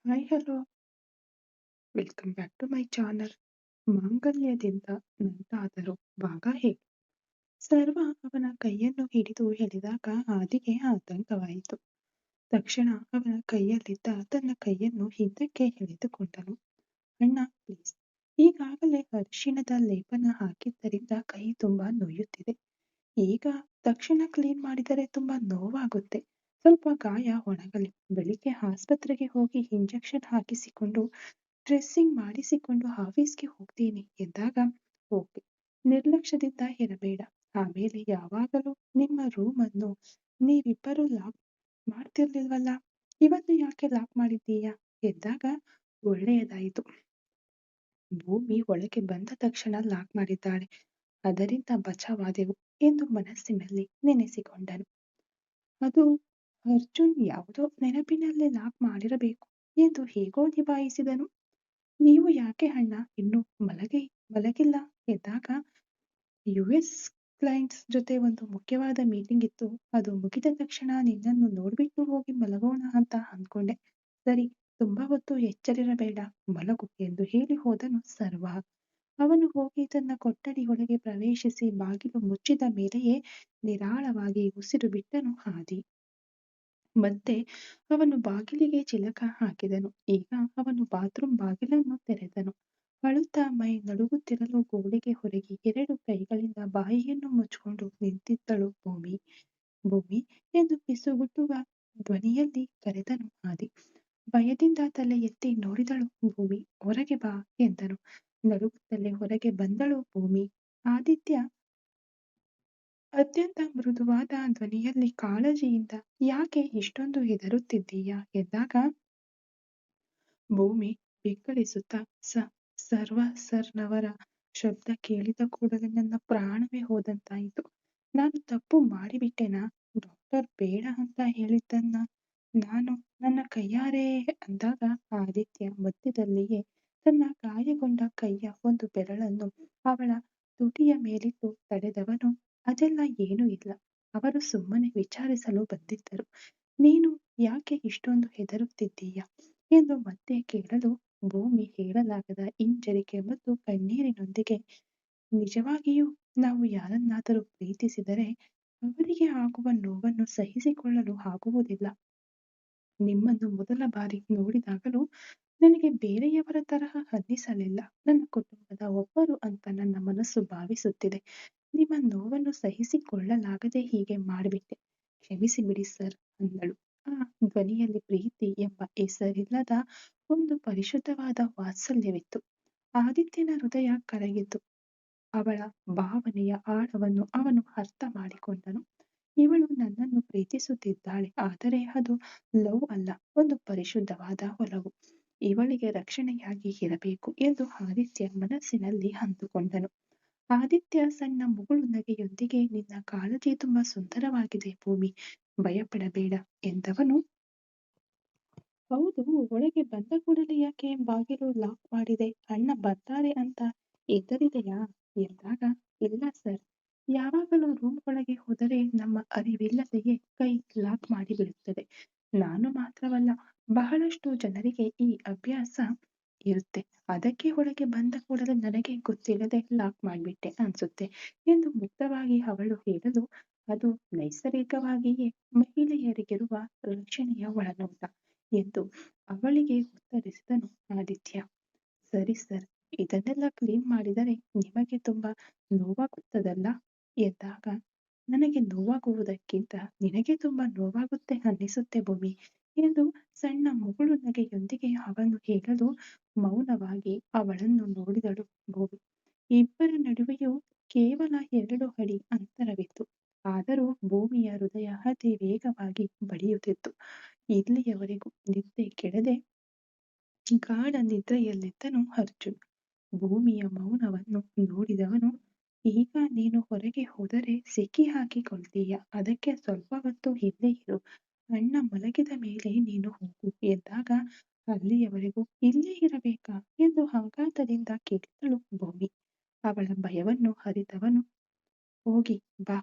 Hi hello welcome back to my channel. ಮಾಂಗಲ್ಯದಿಂದ ನಂಟಾದರು ಭಾಗ ಹೇಗೆ? ಸರ್ವ ಅವನ ಕೈಯನ್ನು ಹಿಡಿದು ಎಳೆದಾಗ ಆದಿಗೆ ಆತಂಕವಾಯಿತು. ತಕ್ಷಣ ಅವನ ಕೈಯಲ್ಲಿದ್ದ ತನ್ನ ಕೈಯನ್ನು ಹಿಂದಕ್ಕೆ ಎಳೆದುಕೊಂಡನು. ಅಣ್ಣ ಪ್ಲೀಸ್, ಈಗಾಗಲೇ ಅರಿಶಿಣದ ಲೇಪನ ಹಾಕಿದ್ದರಿಂದ ಕೈ ತುಂಬಾ ನೋಯುತ್ತಿದೆ. ಈಗ ತಕ್ಷಣ ಕ್ಲೀನ್ ಮಾಡಿದರೆ ತುಂಬಾ ನೋವಾಗುತ್ತೆ. ಸ್ವಲ್ಪ ಗಾಯ ಒಣಗಲಿ, ಬೆಳಿಗ್ಗೆ ಆಸ್ಪತ್ರೆಗೆ ಹೋಗಿ ಇಂಜೆಕ್ಷನ್ ಹಾಕಿಸಿಕೊಂಡು ಡ್ರೆಸ್ಸಿಂಗ್ ಮಾಡಿಸಿಕೊಂಡು ಆಫೀಸ್ಗೆ ಹೋಗ್ತೀನಿ ಎಂದಾಗ, ಓಕೆ, ನಿರ್ಲಕ್ಷ್ಯದಿಂದ ಇರಬೇಡ. ಆಮೇಲೆ ಯಾವಾಗಲೂ ನಿಮ್ಮ ರೂಮನ್ನು ನೀವಿಬ್ಬರು ಲಾಕ್ ಮಾಡ್ತಿರ್ಲಿಲ್ವಲ್ಲ, ಇವತ್ತು ಯಾಕೆ ಲಾಕ್ ಮಾಡಿದ್ದೀಯಾ ಎಂದಾಗ, ಒಳ್ಳೆಯದಾಯಿತು, ಭೂಮಿ ಒಳಗೆ ಬಂದ ತಕ್ಷಣ ಲಾಕ್ ಮಾಡಿದ್ದಾಳೆ, ಅದರಿಂದ ಬಚಾವಾದೆವು ಎಂದು ಮನಸ್ಸಿನಲ್ಲಿ ನೆನೆಸಿಕೊಂಡನು. ಅದು ಅರ್ಜುನ್ ಯಾವುದೋ ನೆನಪಿನಲ್ಲಿ ಲಾಕ್ ಮಾಡಿರಬೇಕು ಎಂದು ಹೇಗೋ ನಿಭಾಯಿಸಿದನು. ನೀವು ಯಾಕೆ ಅಣ್ಣ ಇನ್ನೂ ಮಲಗಿಲ್ಲ ಎಂದಾಗ, ಯುಎಸ್ ಕ್ಲೈಂಟ್ಸ್ ಜೊತೆ ಒಂದು ಮುಖ್ಯವಾದ ಮೀಟಿಂಗ್ ಇತ್ತು, ಅದು ಮುಗಿದ ತಕ್ಷಣ ನಿನ್ನನ್ನು ನೋಡ್ಬಿಟ್ಟು ಹೋಗಿ ಮಲಗೋಣ ಅಂತ ಅಂದ್ಕೊಂಡೆ. ಸರಿ, ತುಂಬಾ ಹೊತ್ತು ಎಚ್ಚರಿರಬೇಡ, ಮಲಗು ಎಂದು ಹೇಳಿ ಹೋದನು ಸರ್ವ. ಅವನು ಹೋಗಿ ತನ್ನ ಕೊಠಡಿಯೊಳಗೆ ಪ್ರವೇಶಿಸಿ ಬಾಗಿಲು ಮುಚ್ಚಿದ ಮೇಲೆಯೇ ನಿರಾಳವಾಗಿ ಉಸಿರು ಬಿಟ್ಟನು ಆದಿ. ಮತ್ತೆ ಅವನು ಬಾಗಿಲಿಗೆ ಚಿಲಕ ಹಾಕಿದನು. ಈಗ ಅವನು ಬಾತ್ರೂಮ್ ಬಾಗಿಲನ್ನು ತೆರೆದನು. ಅಳುತ್ತಾ ಮೈ ನಡುಗುತ್ತಿರಲು ಗೋಡೆಗೆ ಹೊರಗಿ 2 ಕೈಗಳಿಂದ ಬಾಯಿಯನ್ನು ಮುಚ್ಚಿಕೊಂಡು ನಿಂತಿದ್ದಳು ಭೂಮಿ. ಭೂಮಿ ಎಂದು ಪಿಸುಗುಟ್ಟುವ ಧ್ವನಿಯಲ್ಲಿ ಕರೆದನು ಆದಿ. ಭಯದಿಂದ ತಲೆ ಎತ್ತಿ ನೋಡಿದಳು ಭೂಮಿ. ಹೊರಗೆ ಬಾ ಎಂದನು. ನಡುಗುತ್ತಲೇ ಹೊರಗೆ ಬಂದಳು ಭೂಮಿ. ಆದಿತ್ಯ ಅತ್ಯಂತ ಮೃದುವಾದ ಧ್ವನಿಯಲ್ಲಿ ಕಾಳಜಿಯಿಂದ, ಯಾಕೆ ಇಷ್ಟೊಂದು ಹೆದರುತ್ತಿದ್ದೀಯಾ ಎಂದಾಗ, ಭೂಮಿ ಬೆಕ್ಕಳಿಸುತ್ತಾ, ಸರ್ವ ಸರ್ನವರ ಶಬ್ದ ಕೇಳಿದ ಕೂಡಲೇ ನನ್ನ ಪ್ರಾಣವೇ ಹೋದಂತಾಯಿತು. ನಾನು ತಪ್ಪು ಮಾಡಿಬಿಟ್ಟೆನಾ? ಡಾಕ್ಟರ್ ಬೇಡ ಅಂತ ಹೇಳಿದ್ದನ್ನ ನಾನು ನನ್ನ ಕೈಯಾರೆ ಅಂದಾಗ, ಆದಿತ್ಯ ಮಧ್ಯದಲ್ಲಿಯೇ ತನ್ನ ಗಾಯಗೊಂಡ ಕೈಯ ಒಂದು ಬೆರಳನ್ನು ಅವಳ ತುಟಿಯ ಮೇಲಿಟ್ಟು ತಡೆದವನು, ಅದೆಲ್ಲ ಏನೂ ಇಲ್ಲ, ಅವರು ಸುಮ್ಮನೆ ವಿಚಾರಿಸಲು ಬಂದಿದ್ದರು. ನೀನು ಯಾಕೆ ಇಷ್ಟೊಂದು ಹೆದರುತ್ತಿದ್ದೀಯಾ ಎಂದು ಮತ್ತೆ ಕೇಳಲು, ಭೂಮಿ ಹೇಳಲಾಗದ ಹಿಂಜರಿಕೆ ಮತ್ತು ಕಣ್ಣೀರಿನೊಂದಿಗೆ, ನಿಜವಾಗಿಯೂ ನಾವು ಯಾರನ್ನಾದರೂ ಪ್ರೀತಿಸಿದರೆ ಅವರಿಗೆ ಆಗುವ ನೋವನ್ನು ಸಹಿಸಿಕೊಳ್ಳಲು ಆಗುವುದಿಲ್ಲ. ನಿಮ್ಮನ್ನು ಮೊದಲ ಬಾರಿ ನೋಡಿದಾಗಲೂ ನನಗೆ ಬೇರೆಯವರ ತರಹ ಅನ್ನಿಸಲಿಲ್ಲ. ನನ್ನ ಕುಟುಂಬದ ಒಬ್ಬರು ಅಂತ ನನ್ನ ಮನಸ್ಸು ಭಾವಿಸುತ್ತಿದೆ. ನಿಮ್ಮ ನೋವನ್ನು ಸಹಿಸಿಕೊಳ್ಳಲಾಗದೆ ಹೀಗೆ ಮಾಡಿಬಿಟ್ಟೆ. ಕ್ಷಮಿಸಿಬಿಡಿ ಸರ್ ಅಂದಳು. ಆ ಧ್ವನಿಯಲ್ಲಿ ಪ್ರೀತಿ ಎಂಬ ಹೆಸರಿಲ್ಲದ ಒಂದು ಪರಿಶುದ್ಧವಾದ ವಾತ್ಸಲ್ಯವಿತ್ತು. ಆದಿತ್ಯನ ಹೃದಯ ಕರಗಿತು. ಅವಳ ಭಾವನೆಯ ಆಳವನ್ನು ಅವನು ಅರ್ಥ ಮಾಡಿಕೊಂಡನು. ಇವಳು ನನ್ನನ್ನು ಪ್ರೀತಿಸುತ್ತಿದ್ದಾಳೆ, ಆದರೆ ಅದು ಲವ್ ಅಲ್ಲ, ಒಂದು ಪರಿಶುದ್ಧವಾದ ಒಲವು. ಇವಳಿಗೆ ರಕ್ಷಣೆಯಾಗಿ ಇರಬೇಕು ಎಂದು ಆದಿತ್ಯ ಮನಸ್ಸಿನಲ್ಲಿ ಅಂದುಕೊಂಡನು. ಆದಿತ್ಯ ಸಣ್ಣ ಮುಗುಳು ನಗೆಯೊಂದಿಗೆ, ನಿನ್ನ ಕಾಳಜಿ ತುಂಬಾ ಸುಂದರವಾಗಿದೆ ಭೂಮಿ, ಭಯಪಡಬೇಡ ಎಂದವನು. ಹೌದು, ಒಳಗೆ ಬಂದ ಕೂಡಲೇ ಯಾಕೆ ಬಾಗಿಲು ಲಾಕ್ ಮಾಡಿದೆ? ಅಣ್ಣ ಬರ್ತಾರೆ ಅಂತ ಹೆದರಿದೆಯಾ ಎಂದಾಗ, ಇಲ್ಲ ಸರ್, ಯಾವಾಗಲೂ ರೂಮ್ ಒಳಗೆ ಹೋದರೆ ನಮ್ಮ ಅರಿವಿಲ್ಲದೆಯೇ ಕೈ ಲಾಕ್ ಮಾಡಿಬಿಡುತ್ತದೆ. ನಾನು ಮಾತ್ರವಲ್ಲ, ಬಹಳಷ್ಟು ಜನರಿಗೆ ಈ ಅಭ್ಯಾಸ ಇರುತ್ತೆ. ಅದಕ್ಕೆ ಒಳಗೆ ಬಂದ ಕೂಡಲೇ ನನಗೆ ಗೊತ್ತಿಲ್ಲದೆ ಲಾಕ್ ಮಾಡಿಬಿಟ್ಟೆ ಅನ್ಸುತ್ತೆ ಎಂದು ಮುಕ್ತವಾಗಿ ಅವಳು ಹೇಳಲು, ಅದು ನೈಸರ್ಗಿಕವಾಗಿಯೇ ಮಹಿಳೆಯರಿಗಿರುವ ರಕ್ಷಣೆಯ ಒಳನೋಟ ಎಂದು ಅವಳಿಗೆ ಉತ್ತರಿಸಿದನು ಆದಿತ್ಯ. ಸರಿ ಸರ್, ಇದನ್ನೆಲ್ಲ ಕ್ಲೀನ್ ಮಾಡಿದರೆ ನಿಮಗೆ ತುಂಬಾ ನೋವಾಗುತ್ತದಲ್ಲ ಎಂದಾಗ, ನನಗೆ ನೋವಾಗುವುದಕ್ಕಿಂತ ನಿನಗೆ ತುಂಬಾ ನೋವಾಗುತ್ತೆ ಅನ್ನಿಸುತ್ತೆ ಭೂಮಿ ಎಂದು ಸಣ್ಣ ಮುಗುಳು ನಗೆಯೊಂದಿಗೆ ಅವನು ಹೇಳಲು, ಮೌನವಾಗಿ ಅವಳನ್ನು ನೋಡಿದಳು ಭೂಮಿ. ಇಬ್ಬರ ನಡುವೆಯೂ ಕೇವಲ 2 ಅಡಿ ಅಂತರವಿತ್ತು. ಆದರೂ ಭೂಮಿಯ ಹೃದಯ ಅತಿ ವೇಗವಾಗಿ ಬಡಿಯುತ್ತಿತ್ತು. ಇಲ್ಲಿಯವರೆಗೂ ನಿದ್ದೆ ಕೆಡದೆ ಗಾಢ ನಿದ್ರೆಯಲ್ಲಿದ್ದನು ಅರ್ಜುನ್. ಭೂಮಿಯ ಮೌನವನ್ನು ನೋಡಿದವನು, ಈಗ ನೀನು ಹೊರಗೆ ಹೋದರೆ ಸಿಕ್ಕಿ ಹಾಕಿಕೊಳ್ತೀಯ, ಅದಕ್ಕೆ ಸ್ವಲ್ಪ ಹೊತ್ತು ಇಲ್ಲೇ ಇರು, ಅಣ್ಣ ಮಲಗಿದ ಮೇಲೆ ನೀನು ಹೋಗು ಎಂದಾಗ, ಅಲ್ಲಿಯವರೆಗೂ ಇಲ್ಲೇ ಇರಬೇಕಾ ಎಂದು ಆಘಾತದಿಂದ ಕೇಳಿದಳು ಭೂಮಿ. ಅವಳ ಭಯವನ್ನು ಅರಿತವನು, ಹೋಗಿ ಬಾ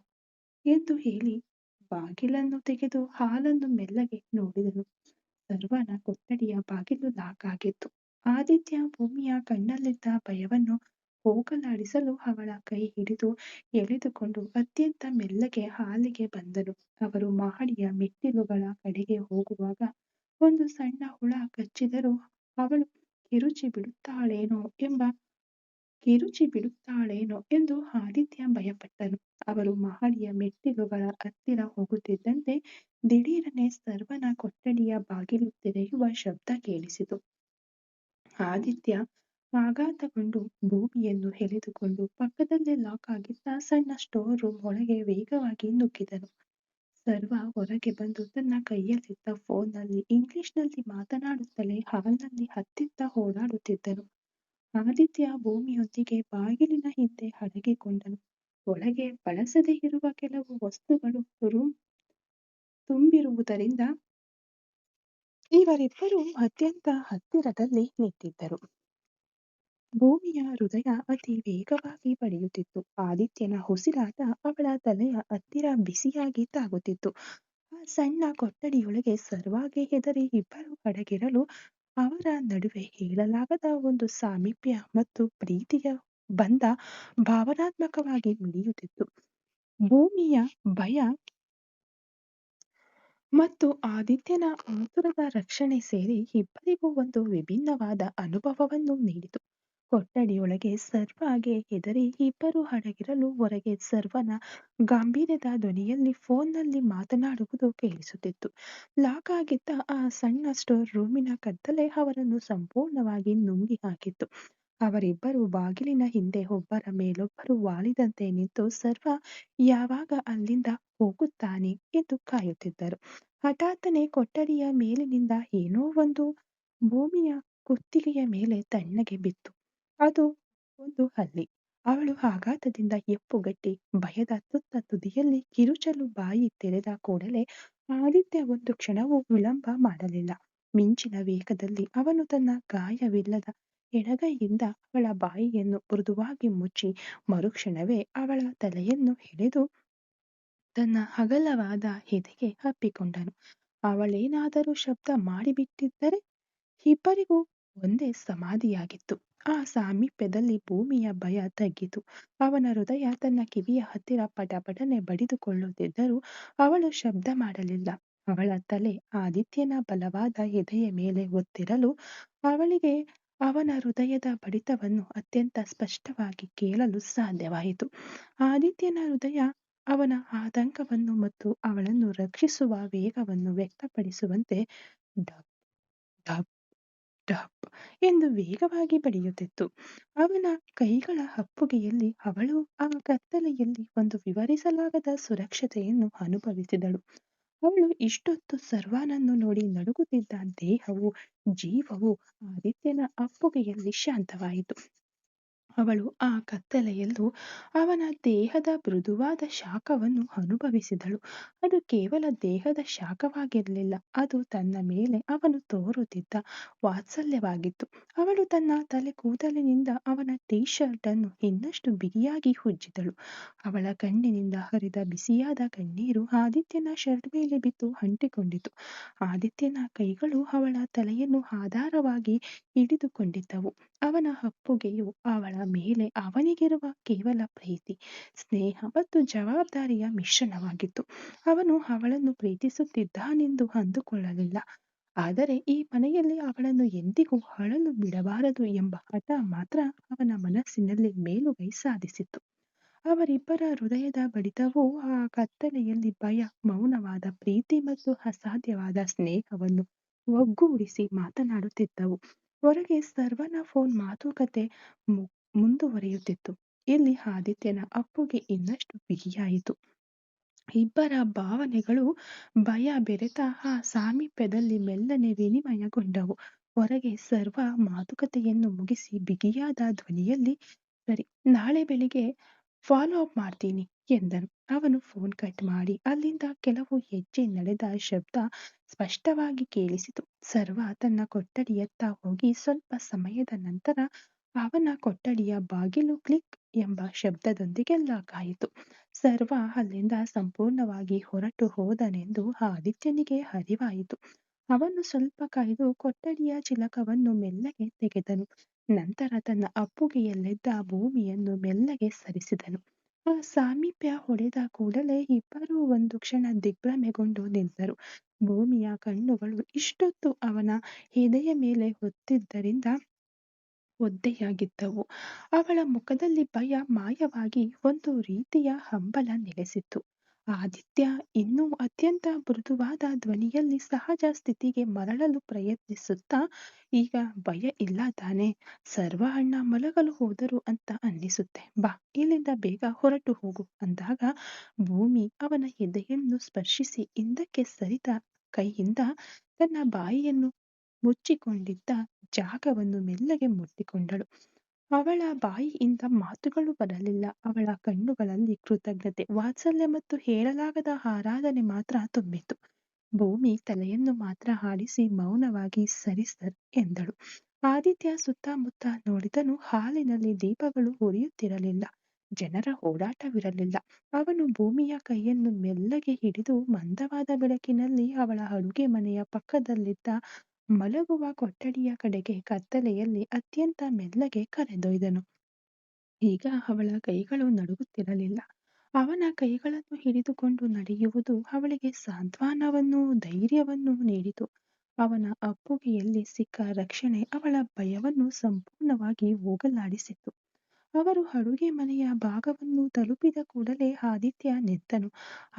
ಎಂದು ಹೇಳಿ ಬಾಗಿಲನ್ನು ತೆಗೆದು ಹಾಲನ್ನು ಮೆಲ್ಲಗೆ ನೋಡಿದನು. ಸರ್ವನ ಕೊಠಡಿಯ ಬಾಗಿಲು ಲಾಕ್ ಆಗಿತ್ತು. ಆದಿತ್ಯ ಭೂಮಿಯ ಕಣ್ಣಲ್ಲಿದ್ದ ಭಯವನ್ನು ಹೋಗಲಾಡಿಸಲು ಅವಳ ಕೈ ಹಿಡಿದು ಎಳೆದುಕೊಂಡು ಅತ್ಯಂತ ಮೆಲ್ಲಗೆ ಹಾಲಿಗೆ ಬಂದನು. ಅವರು ಮಹಡಿಯ ಮೆಟ್ಟಿಲುಗಳ ಕಡೆಗೆ ಹೋಗುವಾಗ ಒಂದು ಸಣ್ಣ ಹುಳ ಕಚ್ಚಿದರೂ ಅವಳು ಕಿರುಚಿ ಬಿಡುತ್ತಾಳೇನೋ ಎಂಬ ಕಿರುಚಿ ಬಿಡುತ್ತಾಳೇನೋ ಎಂದು ಆದಿತ್ಯ ಭಯಪಟ್ಟನು. ಅವರು ಮಹಡಿಯ ಮೆಟ್ಟಿಲುಗಳ ಹತ್ತಿರ ಹೋಗುತ್ತಿದ್ದಂತೆ ದಿಢೀರನೆ ಸರ್ವನ ಕೊಠಡಿಯ ಬಾಗಿಲು ತೆರೆಯುವ ಶಬ್ದ ಕೇಳಿಸಿತು. ಆದಿತ್ಯ ಆಘಾತಗೊಂಡು ಭೂಮಿಯನ್ನು ಎಳೆದುಕೊಂಡು ಪಕ್ಕದಲ್ಲೇ ಲಾಕ್ ಆಗಿದ್ದ ಸಣ್ಣ ಸ್ಟೋರ್ ರೂಮ್ ಒಳಗೆ ವೇಗವಾಗಿ ನುಗ್ಗಿದನು. ಸರ್ವ ಹೊರಗೆ ಬಂದು ತನ್ನ ಕೈಯಲ್ಲಿದ್ದ ಫೋನ್ನಲ್ಲಿ ಇಂಗ್ಲಿಷ್ನಲ್ಲಿ ಮಾತನಾಡುತ್ತಲೇ ಹಾಲ್ನಲ್ಲಿ ಅತ್ತಿತ್ತ ಓಡಾಡುತ್ತಿದ್ದನು. ಆದಿತ್ಯ ಭೂಮಿಯೊಂದಿಗೆ ಬಾಗಿಲಿನ ಹಿಂದೆ ಅಡಗಿಕೊಂಡನು. ಒಳಗೆ ಬಳಸದೇ ಇರುವ ಕೆಲವು ವಸ್ತುಗಳು ರೂಮ್ ತುಂಬಿರುವುದರಿಂದ ಇವರಿಬ್ಬರೂ ಅತ್ಯಂತ ಹತ್ತಿರದಲ್ಲಿ ನಿಂತಿದ್ದರು. ಭೂಮಿಯ ಹೃದಯ ಅತಿ ವೇಗವಾಗಿ ಬಡಿಯುತ್ತಿತ್ತು. ಆದಿತ್ಯನ ಉಸಿರಾಟ ಅವಳ ತಲೆಯ ಹತ್ತಿರ ಬಿಸಿಯಾಗಿ ತಾಗುತ್ತಿತ್ತು. ಆ ಸಣ್ಣ ಕೊಠಡಿಯೊಳಗೆ ಸರ್ವಾಗೆ ಹೆದರಿ ಇಬ್ಬರು ಅಡಗಿರಲು ಅವರ ನಡುವೆ ಹೇಳಲಾಗದ ಒಂದು ಸಾಮೀಪ್ಯ ಮತ್ತು ಪ್ರೀತಿಯ ಬಂಧ ಭಾವನಾತ್ಮಕವಾಗಿ ಮಿಡಿಯುತ್ತಿತ್ತು. ಭೂಮಿಯ ಭಯ ಮತ್ತು ಆದಿತ್ಯನ ಆತುರದ ರಕ್ಷಣೆ ಸೇರಿ ಇಬ್ಬರಿಗೂ ಒಂದು ವಿಭಿನ್ನವಾದ ಅನುಭವವನ್ನು ನೀಡಿತು. ಕೊಠಡಿಯೊಳಗೆ ಸರ್ವಾಗೆ ಹೆದರಿ ಇಬ್ಬರು ಅಡಗಿರಲು ಹೊರಗೆ ಸರ್ವನ ಗಾಂಭೀರ್ಯದ ಧ್ವನಿಯಲ್ಲಿ ಫೋನ್ನಲ್ಲಿ ಮಾತನಾಡುವುದು ಕೇಳಿಸುತ್ತಿತ್ತು. ಲಾಕ್ ಆಗಿದ್ದ ಆ ಸಣ್ಣ ಸ್ಟೋರ್ ರೂಮಿನ ಕತ್ತಲೆ ಅವರನ್ನು ಸಂಪೂರ್ಣವಾಗಿ ನುಂಗಿ ಹಾಕಿತ್ತು. ಅವರಿಬ್ಬರು ಬಾಗಿಲಿನ ಹಿಂದೆ ಒಬ್ಬರ ಮೇಲೊಬ್ಬರು ವಾಲಿದಂತೆ ನಿಂತು ಸರ್ವ ಯಾವಾಗ ಅಲ್ಲಿಂದ ಹೋಗುತ್ತಾನೆ ಎಂದು ಕಾಯುತ್ತಿದ್ದರು. ಹಠಾತ್ತನೆ ಕೊಠಡಿಯ ಮೇಲಿನಿಂದ ಏನೋ ಒಂದು ಭೂಮಿಯ ಕುತ್ತಿಗೆಯ ಮೇಲೆ ತಣ್ಣಗೆ ಬಿತ್ತು. ಅದು ಒಂದು ಹಲ್ಲಿ. ಅವಳು ಆಘಾತದಿಂದ ಹೆಪ್ಪುಗಟ್ಟಿ ಭಯದ ತುತ್ತ ತುದಿಯಲ್ಲಿ ಕಿರುಚಲು ಬಾಯಿ ತೆರೆದ ಕೂಡಲೇ ಆದಿತ್ಯ ಒಂದು ಕ್ಷಣವೂ ವಿಳಂಬ ಮಾಡಲಿಲ್ಲ. ಮಿಂಚಿನ ವೇಗದಲ್ಲಿ ಅವನು ತನ್ನ ಗಾಯವಿಲ್ಲದ ಎಡಗೈಯಿಂದ ಅವಳ ಬಾಯಿಯನ್ನು ಮೃದುವಾಗಿ ಮುಚ್ಚಿ ಮರುಕ್ಷಣವೇ ಅವಳ ತಲೆಯನ್ನು ಎಳೆದು ತನ್ನ ಅಗಲವಾದ ಎದೆಗೆ ಅಪ್ಪಿಕೊಂಡನು. ಅವಳೇನಾದರೂ ಶಬ್ದ ಮಾಡಿಬಿಟ್ಟಿದ್ದರೆ ಇಬ್ಬರಿಗೂ ಒಂದೇ ಸಮಾಧಿಯಾಗಿತ್ತು. ಆ ಸಾಮೀಪ್ಯದಲ್ಲಿ ಭೂಮಿಯ ಭಯ ತಗ್ಗಿತು. ಅವನ ಹೃದಯ ತನ್ನ ಕಿವಿಯ ಹತ್ತಿರ ಪಟಪಟನೆ ಬಡಿದುಕೊಳ್ಳುತ್ತಿದ್ದರೂ ಅವಳು ಶಬ್ದ ಮಾಡಲಿಲ್ಲ. ಅವಳ ತಲೆ ಆದಿತ್ಯನ ಬಲವಾದ ಎದೆಯ ಮೇಲೆ ಒತ್ತಿರಲು ಅವಳಿಗೆ ಅವನ ಹೃದಯದ ಬಡಿತವನ್ನು ಅತ್ಯಂತ ಸ್ಪಷ್ಟವಾಗಿ ಕೇಳಲು ಸಾಧ್ಯವಾಯಿತು. ಆದಿತ್ಯನ ಹೃದಯ ಅವನ ಆತಂಕವನ್ನು ಮತ್ತು ಅವಳನ್ನು ರಕ್ಷಿಸುವ ವೇಗವನ್ನು ವ್ಯಕ್ತಪಡಿಸುವಂತೆ ಡಬ್ ಡಬ್ ಡಬ್ ಎಂದು ವೇಗವಾಗಿ ಬಡಿಯುತ್ತಿತ್ತು. ಅವನ ಕೈಗಳ ಅಪ್ಪುಗೆಯಲ್ಲಿ ಅವಳು ಆ ಕತ್ತಲೆಯಲ್ಲಿ ಒಂದು ವಿವರಿಸಲಾಗದ ಸುರಕ್ಷತೆಯನ್ನು ಅನುಭವಿಸಿದಳು. ಅವಳು ಇಷ್ಟೊತ್ತು ಸರ್ವನನ್ನು ನೋಡಿ ನಡುಗುತ್ತಿದ್ದ ದೇಹವು ಜೀವವು ಆದಿತ್ಯನ ಅಪ್ಪುಗೆಯಲ್ಲಿ ಶಾಂತವಾಯಿತು. ಅವಳು ಆ ಕತ್ತಲೆಯಲ್ಲೂ ಅವನ ದೇಹದ ಮೃದುವಾದ ಶಾಖವನ್ನು ಅನುಭವಿಸಿದಳು. ಅದು ಕೇವಲ ದೇಹದ ಶಾಖವಾಗಿರಲಿಲ್ಲ, ಅದು ತನ್ನ ಮೇಲೆ ಅವನು ತೋರುತ್ತಿದ್ದ ವಾತ್ಸಲ್ಯವಾಗಿತ್ತು. ಅವಳು ತನ್ನ ತಲೆ ಕೂದಲಿನಿಂದ ಅವನ ಟೀ ಶರ್ಟ್ ಅನ್ನು ಇನ್ನಷ್ಟು ಬಿಗಿಯಾಗಿ ಉಜ್ಜಿದಳು. ಅವಳ ಕಣ್ಣಿನಿಂದ ಹರಿದ ಬಿಸಿಯಾದ ಕಣ್ಣೀರು ಆದಿತ್ಯನ ಶರ್ಟ್ ಮೇಲೆ ಬಿದ್ದು ಅಂಟಿಕೊಂಡಿತು. ಆದಿತ್ಯನ ಕೈಗಳು ಅವಳ ತಲೆಯನ್ನು ಆಧಾರವಾಗಿ ಹಿಡಿದುಕೊಂಡಿದ್ದವು. ಅವನ ಅಪ್ಪುಗೆಯು ಅವಳ ಮೇಲೆ ಅವನಿಗಿರುವ ಕೇವಲ ಪ್ರೀತಿ, ಸ್ನೇಹ ಮತ್ತು ಜವಾಬ್ದಾರಿಯ ಮಿಶ್ರಣವಾಗಿತ್ತು. ಅವನು ಅವಳನ್ನು ಪ್ರೀತಿಸುತ್ತಿದ್ದಾನೆಂದು ಅಂದುಕೊಳ್ಳಲಿಲ್ಲ, ಆದರೆ ಈ ಮನೆಯಲ್ಲಿ ಅವಳನ್ನು ಎಂದಿಗೂ ಅಳಲು ಬಿಡಬಾರದು ಎಂಬ ಹಠ ಮಾತ್ರ ಅವನ ಮನಸ್ಸಿನಲ್ಲಿ ಮೇಲುಗೈ ಸಾಧಿಸಿತ್ತು. ಅವರಿಬ್ಬರ ಹೃದಯದ ಬಡಿತವೂ ಆ ಕತ್ತಲೆಯಲ್ಲಿ ಭಯ, ಮೌನವಾದ ಪ್ರೀತಿ ಮತ್ತು ಅಸಾಧ್ಯವಾದ ಸ್ನೇಹವನ್ನು ಒಗ್ಗೂಡಿಸಿ ಮಾತನಾಡುತ್ತಿದ್ದವು. ಹೊರಗೆ ಸರ್ವನ ಫೋನ್ ಮಾತುಕತೆ ಮುಂದುವರಿಯುತ್ತಿತ್ತು. ಇಲ್ಲಿ ಆದಿತ್ಯನ ಅಪ್ಪುಗೆ ಇನ್ನಷ್ಟು ಬಿಗಿಯಾಯಿತು. ಇಬ್ಬರ ಭಾವನೆಗಳು ಭಯ ಬೆರೆತ ಆ ಸಾಮೀಪ್ಯದಲ್ಲಿ ಮೆಲ್ಲನೆ ವಿನಿಮಯಗೊಂಡವು. ಹೊರಗೆ ಸರ್ವ ಮಾತುಕತೆಯನ್ನು ಮುಗಿಸಿ ಬಿಗಿಯಾದ ಧ್ವನಿಯಲ್ಲಿ, ಸರಿ, ನಾಳೆ ಬೆಳಿಗ್ಗೆ ಫಾಲೋ ಅಪ್ ಮಾಡ್ತೀನಿ ಎಂದನು. ಅವನು ಫೋನ್ ಕಟ್ ಮಾಡಿ ಅಲ್ಲಿಂದ ಕೆಲವು ಹೆಜ್ಜೆ ನಡೆದ ಶಬ್ದ ಸ್ಪಷ್ಟವಾಗಿ ಕೇಳಿಸಿತು. ಸರ್ವ ತನ್ನ ಕೊಠಡಿಯತ್ತ ಹೋಗಿ ಸ್ವಲ್ಪ ಸಮಯದ ನಂತರ ಅವನ ಕೊಠಡಿಯ ಬಾಗಿಲು ಕ್ಲಿಕ್ ಎಂಬ ಶಬ್ದದೊಂದಿಗೆ ಲಾಕ್ ಆಯಿತು. ಸರ್ವ ಅಲ್ಲಿಂದ ಸಂಪೂರ್ಣವಾಗಿ ಹೊರಟು ಹೋದನೆಂದು ಆದಿತ್ಯನಿಗೆ ಅರಿವಾಯಿತು. ಅವನು ಸ್ವಲ್ಪ ಕಾಯ್ದು ಕೊಠಡಿಯ ಚಿಲಕವನ್ನು ಮೆಲ್ಲಗೆ ತೆಗೆದನು. ನಂತರ ತನ್ನ ಅಪ್ಪುಗೆಯಲ್ಲಿದ್ದ ಭೂಮಿಯನ್ನು ಮೆಲ್ಲಗೆ ಸರಿಸಿದನು. ಆ ಸಾಮೀಪ್ಯ ಹೊಡೆದ ಕೂಡಲೇ ಇಬ್ಬರೂ ಒಂದು ಕ್ಷಣ ದಿಗ್ಭ್ರಮೆಗೊಂಡು ನಿಂತರು. ಭೂಮಿಯ ಕಣ್ಣುಗಳು ಇಷ್ಟೊತ್ತು ಅವನ ಎದೆಯ ಮೇಲೆ ಹೊತ್ತಿದ್ದರಿಂದ ಒದ್ದೆಯಾಗಿದ್ದವು. ಅವಳ ಮುಖದಲ್ಲಿ ಭಯ ಮಾಯವಾಗಿ ಒಂದು ರೀತಿಯ ಹಂಬಲ ನೆಲೆಸಿತ್ತು. ಆದಿತ್ಯ ಇನ್ನೂ ಅತ್ಯಂತ ಮೃದುವಾದ ಧ್ವನಿಯಲ್ಲಿ ಸಹಜ ಸ್ಥಿತಿಗೆ ಮರಳಲು ಪ್ರಯತ್ನಿಸುತ್ತಾ, ಈಗ ಭಯ ಇಲ್ಲ ತಾನೆ? ಸರ್ವ ಅಣ್ಣ ಮಲಗಲು ಹೋದರು ಅಂತ ಅನ್ನಿಸುತ್ತೆ. ಬಾ, ಇಲ್ಲಿಂದ ಬೇಗ ಹೊರಟು ಹೋಗು ಅಂದಾಗ ಭೂಮಿ ಅವನ ಎದೆಯನ್ನು ಸ್ಪರ್ಶಿಸಿ ಹಿಂದಕ್ಕೆ ಸರಿದ ಕೈಯಿಂದ ತನ್ನ ಬಾಯಿಯನ್ನು ಮುಚ್ಚಿಕೊಂಡಿದ್ದ ಜಾಗವನ್ನು ಮೆಲ್ಲಗೆ ಮುಟ್ಟಿಕೊಂಡಳು. ಅವಳ ಬಾಯಿಯಿಂದ ಮಾತುಗಳು ಬರಲಿಲ್ಲ. ಅವಳ ಕಣ್ಣುಗಳಲ್ಲಿ ಕೃತಜ್ಞತೆ, ವಾತ್ಸಲ್ಯ ಮತ್ತು ಹೇಳಲಾಗದ ಆರಾಧನೆ ಮಾತ್ರ ತುಂಬಿತ್ತು. ಭೂಮಿ ತಲೆಯನ್ನು ಮಾತ್ರ ಆಡಿಸಿ ಮೌನವಾಗಿ ಸರಿ ಸರ್ ಎಂದಳು. ಆದಿತ್ಯ ಸುತ್ತಮುತ್ತ ನೋಡಿದನು. ಹಾಲಿನಲ್ಲಿ ದೀಪಗಳು ಉರಿಯುತ್ತಿರಲಿಲ್ಲ. ಜನರ ಓಡಾಟವಿರಲಿಲ್ಲ. ಅವನು ಭೂಮಿಯ ಕೈಯನ್ನು ಮೆಲ್ಲಗೆ ಹಿಡಿದು ಮಂದವಾದ ಬೆಳಕಿನಲ್ಲಿ ಅವಳ ಅಡುಗೆ ಮನೆಯ ಪಕ್ಕದಲ್ಲಿದ್ದ ಮಲಗುವ ಕೊಠಡಿಯ ಕಡೆಗೆ ಕತ್ತಲೆಯಲ್ಲಿ ಅತ್ಯಂತ ಮೆಲ್ಲಗೆ ಕರೆದೊಯ್ದನು. ಈಗ ಅವಳ ಕೈಗಳು ನಡುಗುತ್ತಿರಲಿಲ್ಲ. ಅವನ ಕೈಗಳನ್ನು ಹಿಡಿದುಕೊಂಡು ನಡೆಯುವುದು ಅವಳಿಗೆ ಸಾಂತ್ವನವನ್ನೂ ಧೈರ್ಯವನ್ನೂ ನೀಡಿತು. ಅವನ ಅಪ್ಪುಗೆಯಲ್ಲಿ ಸಿಕ್ಕ ರಕ್ಷಣೆ ಅವಳ ಭಯವನ್ನು ಸಂಪೂರ್ಣವಾಗಿ ಹೋಗಲಾಡಿಸಿತ್ತು. ಅವರು ಅಡುಗೆ ಮನೆಯ ಭಾಗವನ್ನು ತಲುಪಿದ ಕೂಡಲೇ ಆದಿತ್ಯ ನಿಂತನು.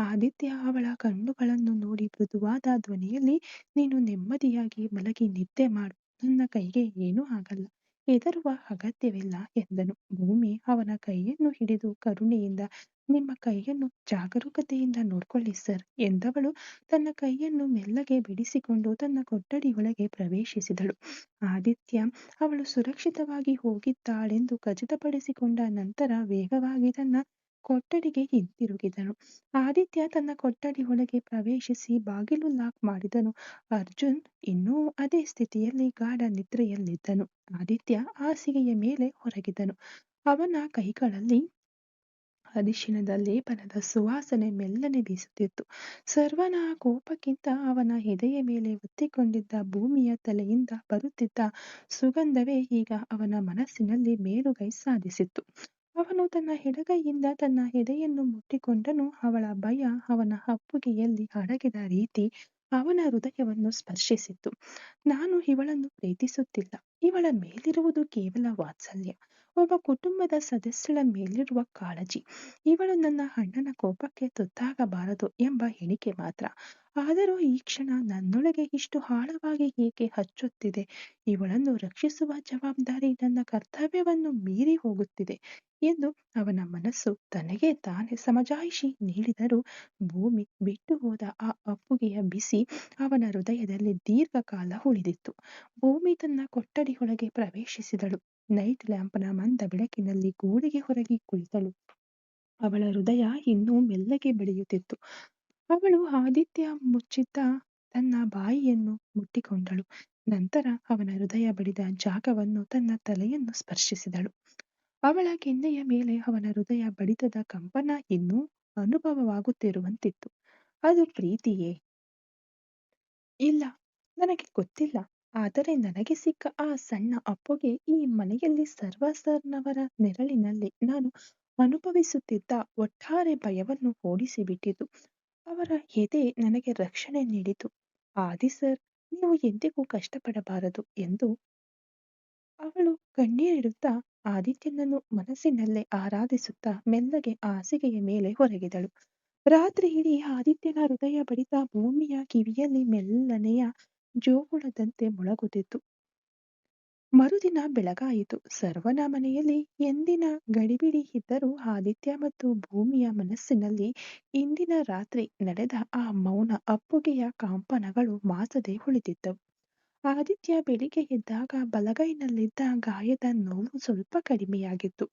ಆದಿತ್ಯ ಅವಳ ಕಣ್ಣುಗಳನ್ನು ನೋಡಿ ಮೃದುವಾದ ಧ್ವನಿಯಲ್ಲಿ, ನೀನು ನೆಮ್ಮದಿಯಾಗಿ ಮಲಗಿ ನಿದ್ದೆ ಮಾಡು. ನನ್ನ ಕೈಗೆ ಏನೂ ಆಗಲ್ಲ. ಹೆದರುವ ಅಗತ್ಯವಿಲ್ಲ ಎಂದನು. ಭೂಮಿ ಅವನ ಕೈಯನ್ನು ಹಿಡಿದು ಕರುಣೆಯಿಂದ, ನಿಮ್ಮ ಕೈಯನ್ನು ಜಾಗರೂಕತೆಯಿಂದ ನೋಡ್ಕೊಳ್ಳಿ ಸರ್ ಎಂದವಳು ತನ್ನ ಕೈಯನ್ನು ಮೆಲ್ಲಗೆ ಬಿಡಿಸಿಕೊಂಡು ತನ್ನ ಕೊಠಡಿಯೊಳಗೆ ಪ್ರವೇಶಿಸಿದಳು. ಆದಿತ್ಯ ಅವಳು ಸುರಕ್ಷಿತವಾಗಿ ಹೋಗಿದ್ದಾಳೆಂದು ಖಚಿತಪಡಿಸಿಕೊಂಡ ನಂತರ ವೇಗವಾಗಿ ತನ್ನ ಕೊಠಡಿಗೆ ಹಿಂತಿರುಗಿದನು. ಆದಿತ್ಯ ತನ್ನ ಕೊಠಡಿಯೊಳಗೆ ಪ್ರವೇಶಿಸಿ ಬಾಗಿಲು ಲಾಕ್ ಮಾಡಿದನು. ಅರ್ಜುನ್ ಇನ್ನೂ ಅದೇ ಸ್ಥಿತಿಯಲ್ಲಿ ಗಾಢ ನಿದ್ರೆಯಲ್ಲಿದ್ದನು. ಆದಿತ್ಯ ಹಾಸಿಗೆಯ ಮೇಲೆ ಹೊರಗಿದನು. ಅವನ ಕೈಗಳಲ್ಲಿ ಅರಿಶಿಣದ ಲೇಪನದ ಸುವಾಸನೆ ಮೆಲ್ಲನೆ ಬೀಸುತ್ತಿತ್ತು. ಸರ್ವನ ಕೋಪಕ್ಕಿಂತ ಅವನ ಎದೆಯ ಮೇಲೆ ಒತ್ತಿಕೊಂಡಿದ್ದ ಭೂಮಿಯ ತಲೆಯಿಂದ ಬರುತ್ತಿದ್ದ ಸುಗಂಧವೇ ಈಗ ಅವನ ಮನಸ್ಸಿನಲ್ಲಿ ಮೇಲುಗೈ ಸಾಧಿಸಿತ್ತು. ಅವನು ತನ್ನ ಎಡಗೈಯಿಂದ ತನ್ನ ಎದೆಯನ್ನು ಮುಟ್ಟಿಕೊಂಡನು. ಅವಳ ಭಯ ಅವನ ಅಪ್ಪುಗೆಯಲ್ಲಿ ಅಡಗಿದ ರೀತಿ ಅವನ ಹೃದಯವನ್ನು ಸ್ಪರ್ಶಿಸಿತ್ತು. ನಾನು ಇವಳನ್ನು ಪ್ರೀತಿಸುತ್ತಿಲ್ಲ. ಇವಳ ಮೇಲಿರುವುದು ಕೇವಲ ವಾತ್ಸಲ್ಯ, ಒಬ್ಬ ಕುಟುಂಬದ ಸದಸ್ಯಳ ಮೇಲಿರುವ ಕಾಳಜಿ. ಇವಳು ನನ್ನ ಅಣ್ಣನ ಕೋಪಕ್ಕೆ ತುತ್ತಾಗಬಾರದು ಎಂಬ ಎಣಿಕೆ ಮಾತ್ರ. ಆದರೂ ಈ ಕ್ಷಣ ನನ್ನೊಳಗೆ ಇಷ್ಟು ಆಳವಾಗಿ ಏಕೆ ಹಚ್ಚುತ್ತಿದೆ? ಇವಳನ್ನು ರಕ್ಷಿಸುವ ಜವಾಬ್ದಾರಿ ನನ್ನ ಕರ್ತವ್ಯವನ್ನು ಮೀರಿ ಹೋಗುತ್ತಿದೆ ಎಂದು ಅವನ ಮನಸ್ಸು ತನಗೆ ತಾನೇ ಸಮಜಾಯಿಷಿ ನೀಡಿದರೂ ಭೂಮಿ ಬಿಟ್ಟು ಹೋದ ಆ ಅಪ್ಪುಗೆಯ ಬಿಸಿ ಅವನ ಹೃದಯದಲ್ಲಿ ದೀರ್ಘಕಾಲ ಉಳಿದಿತ್ತು. ಭೂಮಿ ತನ್ನ ಕೊಠಡಿಯೊಳಗೆ ಪ್ರವೇಶಿಸಿದಳು. ನೈಟ್ ಲ್ಯಾಂಪ್ನ ಮಂದ ಬೆಳಕಿನಲ್ಲಿ ಗೋಡೆಗೆ ಹೊರಗೆ ಕುಳಿತಳು. ಅವಳ ಹೃದಯ ಇನ್ನೂ ಮೆಲ್ಲಗೆ ಬೆಳೆಯುತ್ತಿತ್ತು. ಅವಳು ಆದಿತ್ಯ ಮುಚ್ಚಿದ್ದ ತನ್ನ ಬಾಯಿಯನ್ನು ಮುಟ್ಟಿಕೊಂಡಳು. ನಂತರ ಅವನ ಹೃದಯ ಬಡಿದ ಜಾಗವನ್ನು ತನ್ನ ತಲೆಯನ್ನು ಸ್ಪರ್ಶಿಸಿದಳು. ಅವಳ ಕೆನ್ನೆಯ ಮೇಲೆ ಅವನ ಹೃದಯ ಬಡಿತದ ಕಂಪನ ಇನ್ನೂ ಅನುಭವವಾಗುತ್ತಿರುವಂತಿತ್ತು. ಅದು ಪ್ರೀತಿಯೇ? ಇಲ್ಲ, ನನಗೆ ಗೊತ್ತಿಲ್ಲ. ಆದರೆ ನನಗೆ ಸಿಕ್ಕ ಆ ಸಣ್ಣ ಅಪ್ಪುಗೆ ಈ ಮನೆಯಲ್ಲಿ ಸರ್ವರ್ನವರ ನೆರಳಿನಲ್ಲಿ ನಾನು ಅನುಭವಿಸುತ್ತಿದ್ದ ಒಟ್ಟಾರೆ ಭಯವನ್ನು ಓಡಿಸಿಬಿಟ್ಟಿತು. ಅವರ ಎದೆ ನನಗೆ ರಕ್ಷಣೆ ನೀಡಿತು. ಆದಿ ಸರ್, ನೀವು ಎಂದಿಗೂ ಕಷ್ಟಪಡಬಾರದು ಎಂದು ಅವಳು ಕಣ್ಣೀರಿಡುತ್ತಾ ಆದಿತ್ಯನನ್ನು ಮನಸ್ಸಿನಲ್ಲೇ ಆರಾಧಿಸುತ್ತಾ ಮೆಲ್ಲಗೆ ಹಾಸಿಗೆಯ ಮೇಲೆ ಹೊರಗಿದಳು. ರಾತ್ರಿ ಇಡೀ ಆದಿತ್ಯನ ಹೃದಯ ಬಡಿತ ಭೂಮಿಯ ಕಿವಿಯಲ್ಲಿ ಮೆಲ್ಲನೆಯ ಜೋಗುಳದಂತೆ ಮೊಳಗುತ್ತಿತ್ತು. ಮರುದಿನ ಬೆಳಗಾಯಿತು. ಸರ್ವನ ಮನೆಯಲ್ಲಿ ಎಂದಿನ ಗಡಿಬಿಡಿ ಇದ್ದರೂ ಆದಿತ್ಯ ಮತ್ತು ಭೂಮಿಯ ಮನಸ್ಸಿನಲ್ಲಿ ಇಂದಿನ ರಾತ್ರಿ ನಡೆದ ಆ ಮೌನ ಅಪ್ಪುಗೆಯ ಕಂಪನಗಳು ಮಾಸದೆ ಉಳಿದಿದ್ದವು. ಆದಿತ್ಯ ಬೆಳಿಗ್ಗೆ ಎದ್ದಾಗ ಬಲಗೈನಲ್ಲಿದ್ದ ಗಾಯದ ನೋವು ಸ್ವಲ್ಪ ಕಡಿಮೆಯಾಗಿತ್ತು.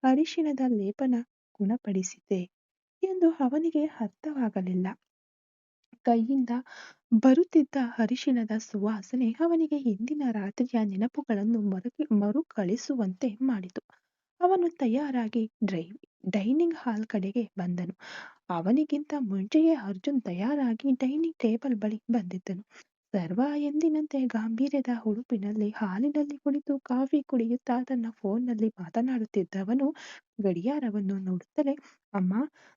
ಅರಿಶಿಣದ ಲೇಪನ ಗುಣಪಡಿಸಿದೆ ಎಂದು ಅವನಿಗೆ ಅರ್ಥವಾಗಲಿಲ್ಲ. ಕೈಯಿಂದ ಬರುತ್ತಿದ್ದ ಅರಿಶಿಣದ ಸುವಾಸನೆ ಅವನಿಗೆ ಹಿಂದಿನ ರಾತ್ರಿಯ ನೆನಪುಗಳನ್ನು ಮರುಕಳಿಸುವಂತೆ ಮಾಡಿತು. ಅವನು ತಯಾರಾಗಿ ಡೈನಿಂಗ್ ಹಾಲ್ ಕಡೆಗೆ ಬಂದನು. ಅವನಿಗಿಂತ ಮುಂಚೆಯೇ ಅರ್ಜುನ್ ತಯಾರಾಗಿ ಡೈನಿಂಗ್ ಟೇಬಲ್ ಬಳಿ ಬಂದಿದ್ದನು. ಸರ್ವ ಎಂದಿನಂತೆ ಗಾಂಭೀರ್ಯದ ಹುಡುಪಿನಲ್ಲಿ ಹಾಲಿನಲ್ಲಿ ಕುಳಿತು ಕಾಫಿ ಕುಡಿಯುತ್ತಾ ತನ್ನ ಫೋನ್ನಲ್ಲಿ ಮಾತನಾಡುತ್ತಿದ್ದವನು ಗಡಿಯಾರವನ್ನು ನೋಡುತ್ತಲೇ, ಅಮ್ಮ,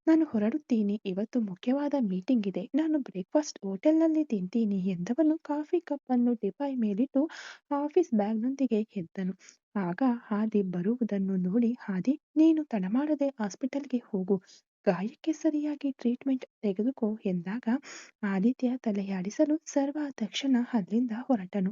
ನಾನು ಹೊರಡುತ್ತೀನಿ, ಇವತ್ತು ಮುಖ್ಯವಾದ ಮೀಟಿಂಗ್ ಇದೆ, ನಾನು ಬ್ರೇಕ್ಫಾಸ್ಟ್ ಹೋಟೆಲ್ನಲ್ಲಿ ತಿಂತೀನಿ ಎಂದವನು ಕಾಫಿ ಕಪ್ ಅನ್ನು ಟಿಪಾಯ್ ಮೇಲಿಟ್ಟು ಆಫೀಸ್ ಬ್ಯಾಗ್ನೊಂದಿಗೆ ಎದ್ದನು. ಆಗ ಆದಿ ಬರುವುದನ್ನು ನೋಡಿ, ಆದಿ, ನೀನು ತಡಮಾಡದೆ ಹಾಸ್ಪಿಟಲ್ಗೆ ಹೋಗು, ಗಾಯಕ್ಕೆ ಸರಿಯಾಗಿ ಟ್ರೀಟ್ಮೆಂಟ್ ತೆಗೆದುಕೋ ಎಂದಾಗ ಆದಿತ್ಯ ತಲೆಯಾಡಿಸಲು ಸರ್ವ ತಕ್ಷಣ ಅಲ್ಲಿಂದ ಹೊರಟನು.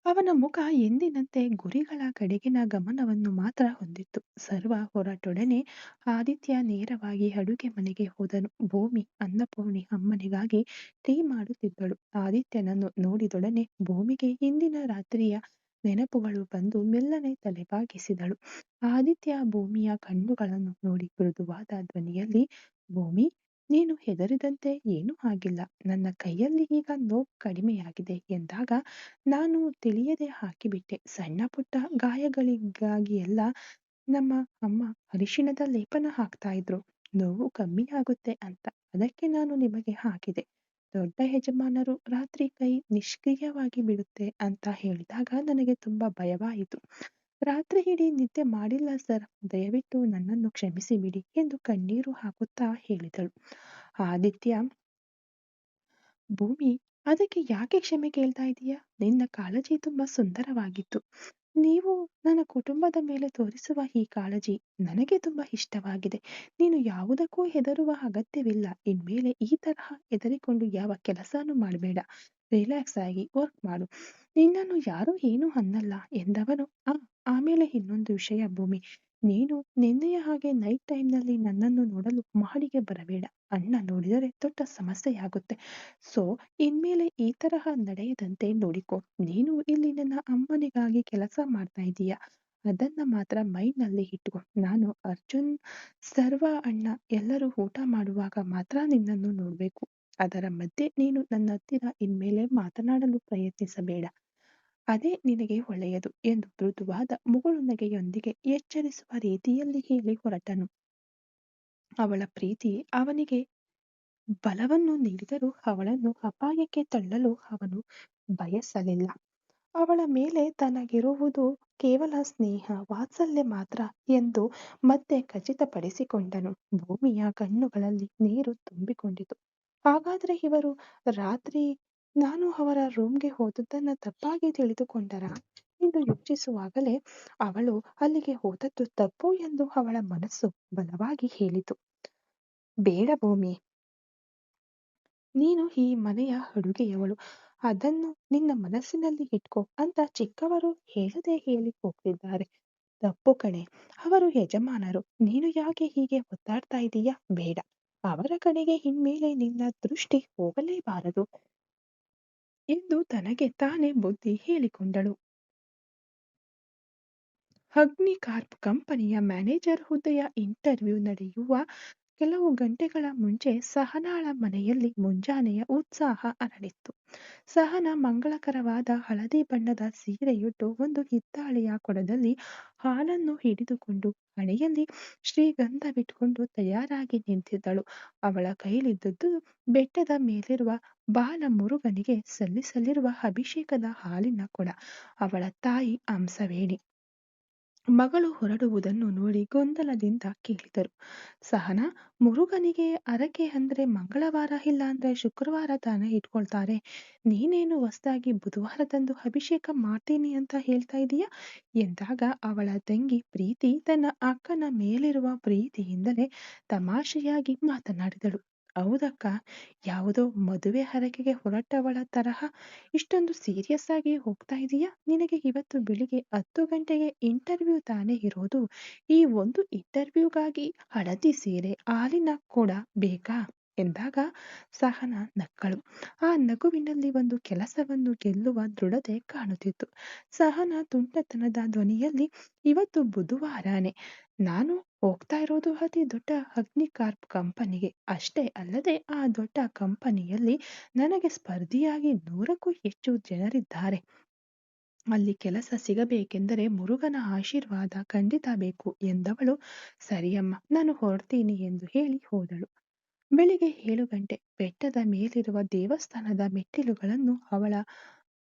ಅವನ ಮುಖ ಎಂದಿನಂತೆ ಗುರಿಗಳ ಕಡೆಗಿನ ಗಮನವನ್ನು ಮಾತ್ರ ಹೊಂದಿತ್ತು. ಸರ್ವ ಹೊರಟೊಡನೆ ಆದಿತ್ಯ ನೇರವಾಗಿ ಅಡುಗೆ ಮನೆಗೆ ಹೋದನು. ಭೂಮಿ ಅನ್ನಪೂರ್ಣಿ ಅಮ್ಮನಿಗಾಗಿ ಟೀ ಮಾಡುತ್ತಿದ್ದಳು. ಆದಿತ್ಯನನ್ನು ನೋಡಿದೊಡನೆ ಭೂಮಿಗೆ ಹಿಂದಿನ ರಾತ್ರಿಯ ನೆನಪುಗಳು ಬಂದು ಮೆಲ್ಲನೆ ತಲೆಬಾಗಿಸಿದಳು. ಆದಿತ್ಯ ಭೂಮಿಯ ಕಣ್ಣುಗಳನ್ನು ನೋಡಿ ಮೃದುವಾದ ಧ್ವನಿಯಲ್ಲಿ, ಭೂಮಿ, ನೀನು ಹೆದರಿದಂತೆ ಏನೂ ಆಗಿಲ್ಲ, ನನ್ನ ಕೈಯಲ್ಲಿ ಈಗ ನೋವು ಕಡಿಮೆಯಾಗಿದೆ ಎಂದಾಗ ನಾನು ತಿಳಿಯದೆ ಹಾಕಿಬಿಟ್ಟೆ. ಸಣ್ಣ ಪುಟ್ಟ ಗಾಯಗಳಿಗಾಗಿಯೆಲ್ಲ ನಮ್ಮ ಅಮ್ಮ ಅರಿಶಿಣದ ಲೇಪನ ಹಾಕ್ತಾ ಇದ್ರು, ನೋವು ಕಮ್ಮಿಯಾಗುತ್ತೆ ಅಂತ. ಅದಕ್ಕೆ ನಾನು ನಿಮಗೆ ಹಾಕಿದೆ. ದೊಡ್ಡ ಯಜಮಾನರು ರಾತ್ರಿ ಕೈ ನಿಷ್ಕ್ರಿಯವಾಗಿ ಬಿಡುತ್ತೆ ಅಂತ ಹೇಳಿದಾಗ ನನಗೆ ತುಂಬಾ ಭಯವಾಯಿತು. ರಾತ್ರಿ ಇಡೀ ನಿದ್ದೆ ಮಾಡಿಲ್ಲ ಸರ್, ದಯವಿಟ್ಟು ನನ್ನನ್ನು ಕ್ಷಮಿಸಿಬಿಡಿ ಎಂದು ಕಣ್ಣೀರು ಹಾಕುತ್ತಾ ಹೇಳಿದಳು. ಆದಿತ್ಯ, ಭೂಮಿ, ಅದಕ್ಕೆ ಯಾಕೆ ಕ್ಷಮೆ ಕೇಳ್ತಾ ಇದೀಯಾ? ನಿನ್ನ ಕಾಳಜಿ ತುಂಬಾ ಸುಂದರವಾಗಿತ್ತು. ನೀವು ನನ್ನ ಕುಟುಂಬದ ಮೇಲೆ ತೋರಿಸುವ ಈ ಕಾಳಜಿ ನನಗೆ ತುಂಬಾ ಇಷ್ಟವಾಗಿದೆ. ನೀನು ಯಾವುದಕ್ಕೂ ಹೆದರುವ ಅಗತ್ಯವಿಲ್ಲ. ಇನ್ಮೇಲೆ ಈ ತರಹ ಹೆದರಿಕೊಂಡು ಯಾವ ಕೆಲಸನೂ ಮಾಡಬೇಡ. ರಿಲ್ಯಾಕ್ಸ್ ಆಗಿ ವರ್ಕ್ ಮಾಡು. ನಿನ್ನನ್ನು ಯಾರೂ ಏನೂ ಅನ್ನಲ್ಲ ಎಂದವನು, ಆಮೇಲೆ ಇನ್ನೊಂದು ವಿಷಯ ಭೂಮಿ, ನೀನು ನಿನ್ನೆಯ ಹಾಗೆ ನೈಟ್ ಟೈಮ್ನಲ್ಲಿ ನನ್ನನ್ನು ನೋಡಲು ಮಹಡಿಗೆ ಬರಬೇಡ. ಅಣ್ಣ ನೋಡಿದರೆ ದೊಡ್ಡ ಸಮಸ್ಯೆಯಾಗುತ್ತೆ. ಸೊ ಇನ್ಮೇಲೆ ಈ ತರಹ ನಡೆಯದಂತೆ ನೋಡಿಕೊ. ನೀನು ಇಲ್ಲಿ ನನ್ನ ಅಮ್ಮನಿಗಾಗಿ ಕೆಲಸ ಮಾಡ್ತಾ ಇದೀಯ, ಅದನ್ನ ಮಾತ್ರ ಮೈಂಡ್ನಲ್ಲಿ ಇಟ್ಕೊ. ನಾನು, ಅರ್ಜುನ್, ಸರ್ವ, ಅಣ್ಣ ಎಲ್ಲರೂ ಊಟ ಮಾಡುವಾಗ ಮಾತ್ರ ನಿನ್ನನ್ನು ನೋಡ್ಬೇಕು. ಅದರ ಮಧ್ಯೆ ನೀನು ನನ್ನ ಹತ್ತಿರ ಇನ್ಮೇಲೆ ಮಾತನಾಡಲು ಪ್ರಯತ್ನಿಸಬೇಡ. ಅದೇ ನಿನಗೆ ಒಳ್ಳೆಯದು ಎಂದು ಮೃದುವಾದ ಮುಗುಳು ನಗೆಯೊಂದಿಗೆ ಎಚ್ಚರಿಸುವ ರೀತಿಯಲ್ಲಿ ಹೇಳಿ ಹೊರಟನು. ಅವಳ ಪ್ರೀತಿ ಅವನಿಗೆ ಬಲವನ್ನು ನೀಡಿದರೂ ಅವಳನ್ನು ಅಪಾಯಕ್ಕೆ ತಳ್ಳಲು ಅವನು ಬಯಸಲಿಲ್ಲ. ಅವಳ ಮೇಲೆ ತನಗಿರುವುದು ಕೇವಲ ಸ್ನೇಹ, ವಾತ್ಸಲ್ಯ ಮಾತ್ರ ಎಂದು ಮತ್ತೆ ಖಚಿತಪಡಿಸಿಕೊಂಡನು. ಭೂಮಿಯ ಕಣ್ಣುಗಳಲ್ಲಿ ನೀರು ತುಂಬಿಕೊಂಡಿತು. ಹಾಗಾದ್ರೆ ಇವರು ರಾತ್ರಿ ನಾನು ಅವರ ರೂಮ್ಗೆ ಹೋದದ್ದನ್ನ ತಪ್ಪಾಗಿ ತಿಳಿದುಕೊಂಡರಾ ಎಂದು ಯೋಚಿಸುವಾಗಲೇ ಅವಳು ಅಲ್ಲಿಗೆ ಹೋದದ್ದು ತಪ್ಪು ಎಂದು ಅವಳ ಮನಸ್ಸು ಬಲವಾಗಿ ಹೇಳಿತು. ಬೇಡ ಭೂಮಿ, ನೀನು ಈ ಮನೆಯ ಅಡುಗೆಯವಳು, ಅದನ್ನು ನಿನ್ನ ಮನಸ್ಸಿನಲ್ಲಿ ಇಟ್ಕೋ ಅಂತ ಚಿಕ್ಕವರು ಹೇಳದೆ ಹೇಳಿ ಹೋಗ್ತಿದ್ದಾರೆ. ತಪ್ಪು ಕಣೆ, ಅವರು ಯಜಮಾನರು. ನೀನು ಯಾಕೆ ಹೀಗೆ ಒತ್ತಾಡ್ತಾ ಇದೀಯಾ? ಬೇಡ, ಅವರ ಕಡೆಗೆ ಇನ್ಮೇಲೆ ನಿನ್ನ ದೃಷ್ಟಿ ಹೋಗಲೇಬಾರದು ಎಂದು ತನಗೆ ತಾನೇ ಬುದ್ಧಿ ಹೇಳಿಕೊಂಡಳು. ಅಗ್ನಿಕಾರ್ಪ್ ಕಂಪನಿಯ ಮ್ಯಾನೇಜರ್ ಹುದ್ದೆಯ ಇಂಟರ್ವ್ಯೂ ನಡೆಯುವ ಕೆಲವು ಗಂಟೆಗಳ ಮುಂಚೆ ಸಹನಾಳ ಮನೆಯಲ್ಲಿ ಮುಂಜಾನೆಯ ಉತ್ಸಾಹ ಹರಡಿತ್ತು. ಸಹನಾ ಮಂಗಳಕರವಾದ ಹಳದಿ ಬಣ್ಣದ ಸೀರೆಯುಟ್ಟು ಒಂದು ಹಿತ್ತಾಳೆಯ ಕೊಡದಲ್ಲಿ ಹಾಲನ್ನು ಹಿಡಿದುಕೊಂಡು ಹಣೆಯಲ್ಲಿ ಶ್ರೀಗಂಧವಿಟ್ಟುಕೊಂಡು ತಯಾರಾಗಿ ನಿಂತಿದ್ದಳು. ಅವಳ ಕೈಲಿದ್ದುದು ಬೆಟ್ಟದ ಮೇಲಿರುವ ಬಾಲಮುರುಗನಿಗೆ ಸಲ್ಲಿಸಲಿರುವ ಅಭಿಷೇಕದ ಹಾಲಿನ ಕೊಡ. ಅವಳ ತಾಯಿ ಹಂಸವೇಣಿ ಮಗಳು ಹೊರಡುವುದನ್ನು ನೋಡಿ ಗೊಂದಲದಿಂದ ಕೇಳಿದರು. ಸಹನಾ, ಮುರುಗನಿಗೆ ಹರಕೆ ಅಂದ್ರೆ ಮಂಗಳವಾರ ಇಲ್ಲ ಅಂದ್ರೆ ಶುಕ್ರವಾರ ತಾನೇ ಇಟ್ಕೊಳ್ತಾರೆ. ನೀನೇನು ಹೊಸ್ದಾಗಿ ಬುಧವಾರದಂದು ಅಭಿಷೇಕ ಮಾಡ್ತೀನಿ ಅಂತ ಹೇಳ್ತಾ ಇದೀಯಾ ಎಂದಾಗ ಅವಳ ತಂಗಿ ಪ್ರೀತಿ ತನ್ನ ಅಕ್ಕನ ಮೇಲಿರುವ ಪ್ರೀತಿಯಿಂದಲೇ ತಮಾಷೆಯಾಗಿ ಮಾತನಾಡಿದಳು. ಹೌದಕ್ಕ, ಯಾವುದೋ ಮದುವೆ ಹರಕೆಗೆ ಹೊರಟವಳ ತರಹ ಇಷ್ಟೊಂದು ಸೀರಿಯಸ್ ಆಗಿ ಹೋಗ್ತಾ ಇದೀಯಾ? ನಿನಗೆ ಇವತ್ತು ಬೆಳಿಗ್ಗೆ 10 ಗಂಟೆಗೆ ಇಂಟರ್ವ್ಯೂ ತಾನೇ ಇರೋದು. ಈ ಒಂದು ಇಂಟರ್ವ್ಯೂಗಾಗಿ ಹಳದಿ ಸೀರೆ, ಹಾಲಿನ ಕೊಡ ಬೇಕಾ ಎಂದಾಗ ಸಹನಾ ನಕ್ಕಳು. ಆ ನಗುವಿನಲ್ಲಿ ಒಂದು ಕೆಲಸವನ್ನು ಗೆಲ್ಲುವ ದೃಢತೆ ಕಾಣುತ್ತಿತ್ತು. ಸಹನಾ ತುಂಟತನದ ಧ್ವನಿಯಲ್ಲಿ, ಇವತ್ತು ಬುಧವಾರನೇ, ನಾನು ಹೋಗ್ತಾ ಇರೋದು ಅತಿ ದೊಡ್ಡ ಅಗ್ನಿಕಾರ್ಪ್ ಕಂಪನಿಗೆ. ಅಷ್ಟೇ ಅಲ್ಲದೆ ಆ ದೊಡ್ಡ ಕಂಪನಿಯಲ್ಲಿ ನನಗೆ ಸ್ಪರ್ಧಿಯಾಗಿ 100ಕ್ಕೂ ಹೆಚ್ಚು ಜನರಿದ್ದಾರೆ. ಅಲ್ಲಿ ಕೆಲಸ ಸಿಗಬೇಕೆಂದರೆ ಮುರುಗನ ಆಶೀರ್ವಾದ ಖಂಡಿತ ಬೇಕು ಎಂದವಳು. ಸರಿಯಮ್ಮ, ನಾನು ಹೊರಡ್ತೀನಿ ಎಂದು ಹೇಳಿ ಹೋದಳು. ಬೆಳಿಗ್ಗೆ 7 ಗಂಟೆ ಬೆಟ್ಟದ ಮೇಲಿರುವ ದೇವಸ್ಥಾನದ ಮೆಟ್ಟಿಲುಗಳನ್ನು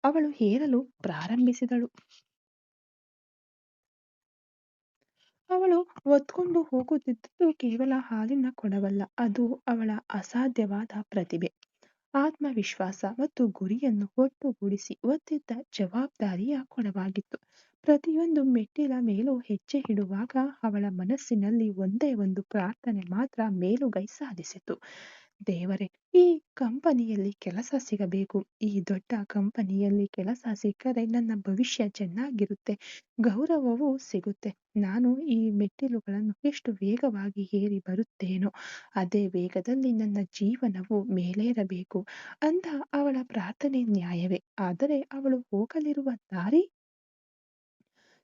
ಅವಳು ಏರಲು ಪ್ರಾರಂಭಿಸಿದಳು. ಅವಳು ಹೊತ್ಕೊಂಡು ಹೋಗುತ್ತಿದ್ದುದು ಕೇವಲ ಹಾಲಿನ ಕೊಡವಲ್ಲ, ಅದು ಅವಳ ಅಸಾಧ್ಯವಾದ ಪ್ರತಿಭೆ, ಆತ್ಮವಿಶ್ವಾಸ ಮತ್ತು ಗುರಿಯನ್ನು ಒಟ್ಟುಗೂಡಿಸಿ ಹೊತ್ತಿದ್ದ ಜವಾಬ್ದಾರಿಯ ಕೊಡವಾಗಿತ್ತು. ಪ್ರತಿಯೊಂದು ಮೆಟ್ಟಿಲ ಮೇಲೂ ಹೆಜ್ಜೆ ಇಡುವಾಗ ಅವಳ ಮನಸ್ಸಿನಲ್ಲಿ ಒಂದೇ ಒಂದು ಪ್ರಾರ್ಥನೆ ಮಾತ್ರ ಮೇಲುಗೈ ಸಾಧಿಸಿತು. ದೇವರೇ, ಈ ಕಂಪನಿಯಲ್ಲಿ ಕೆಲಸ ಸಿಗಬೇಕು. ಈ ದೊಡ್ಡ ಕಂಪನಿಯಲ್ಲಿ ಕೆಲಸ ಸಿಕ್ಕರೆ ನನ್ನ ಭವಿಷ್ಯ ಚೆನ್ನಾಗಿರುತ್ತೆ, ಗೌರವವೂ ಸಿಗುತ್ತೆ. ನಾನು ಈ ಮೆಟ್ಟಿಲುಗಳನ್ನು ಎಷ್ಟು ವೇಗವಾಗಿ ಏರಿ ಬರುತ್ತೇನೋ ಅದೇ ವೇಗದಲ್ಲಿ ನನ್ನ ಜೀವನವು ಮೇಲೇರಬೇಕು ಅಂತ ಅವಳ ಪ್ರಾರ್ಥನೆ ನ್ಯಾಯವೇ. ಆದರೆ ಅವಳು ಹೋಗಲಿರುವ ದಾರಿ,